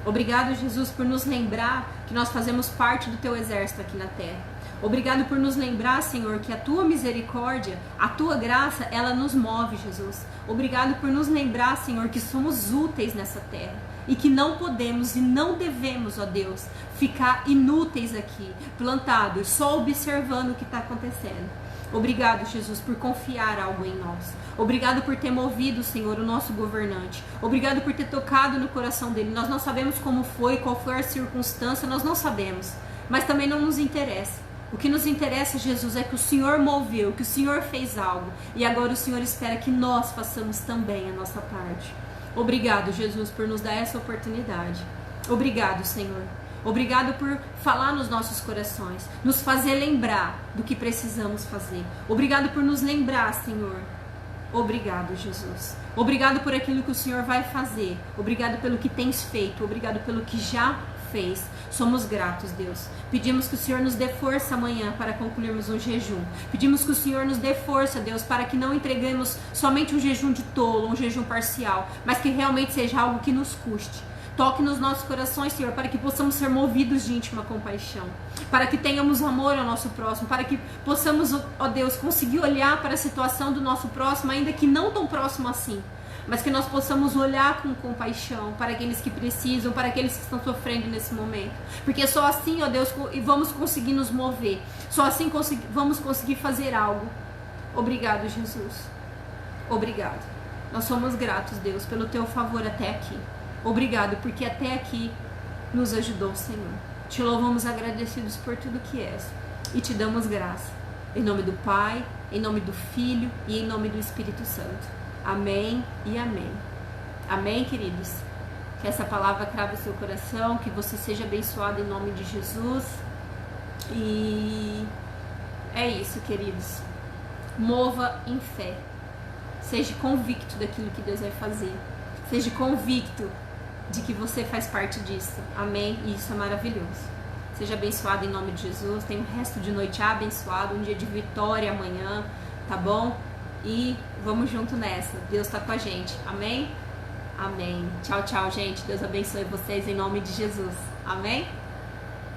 Obrigado, Jesus, por nos lembrar que nós fazemos parte do Teu exército aqui na terra. Obrigado por nos lembrar, Senhor, que a Tua misericórdia, a Tua graça, ela nos move, Jesus. Obrigado por nos lembrar, Senhor, que somos úteis nessa terra e que não podemos e não devemos, ó Deus, ficar inúteis aqui, plantados, só observando o que está acontecendo. Obrigado, Jesus, por confiar algo em nós. Obrigado por ter movido, Senhor, o nosso governante. Obrigado por ter tocado no coração dele. Nós não sabemos como foi, qual foi a circunstância, nós não sabemos. Mas também não nos interessa. O que nos interessa, Jesus, é que o Senhor moveu, que o Senhor fez algo. E agora o Senhor espera que nós façamos também a nossa parte. Obrigado, Jesus, por nos dar essa oportunidade. Obrigado, Senhor. Obrigado por falar nos nossos corações, nos fazer lembrar do que precisamos fazer. Obrigado por nos lembrar, Senhor. Obrigado, Jesus. Obrigado por aquilo que o Senhor vai fazer. Obrigado pelo que tens feito. Obrigado pelo que já fez. Somos gratos, Deus. Pedimos que o Senhor nos dê força amanhã para concluirmos um jejum. Pedimos que o Senhor nos dê força, Deus, para que não entreguemos somente um jejum de tolo, um jejum parcial, mas que realmente seja algo que nos custe. Toque nos nossos corações, Senhor, para que possamos ser movidos de íntima compaixão, para que tenhamos amor ao nosso próximo, para que possamos, ó Deus, conseguir olhar para a situação do nosso próximo, ainda que não tão próximo assim, mas que nós possamos olhar com compaixão para aqueles que precisam, para aqueles que estão sofrendo nesse momento, porque só assim, ó Deus, vamos conseguir nos mover, só assim vamos conseguir fazer algo. Obrigado, Jesus. Obrigado. Nós somos gratos, Deus, pelo Teu favor até aqui. Obrigado, porque até aqui nos ajudou o Senhor. Te louvamos agradecidos por tudo que és e te damos graça. Em nome do Pai, em nome do Filho e em nome do Espírito Santo. Amém e amém. Amém, queridos? Que essa palavra crave o seu coração, que você seja abençoado em nome de Jesus. E é isso, queridos. Mova em fé. Seja convicto daquilo que Deus vai fazer. Seja convicto de que você faz parte disso. Amém? E isso é maravilhoso. Seja abençoado em nome de Jesus. Tenha um resto de noite abençoado. Um dia de vitória amanhã. Tá bom? E vamos junto nessa. Deus tá com a gente. Amém? Amém. Tchau, tchau, gente. Deus abençoe vocês em nome de Jesus. Amém?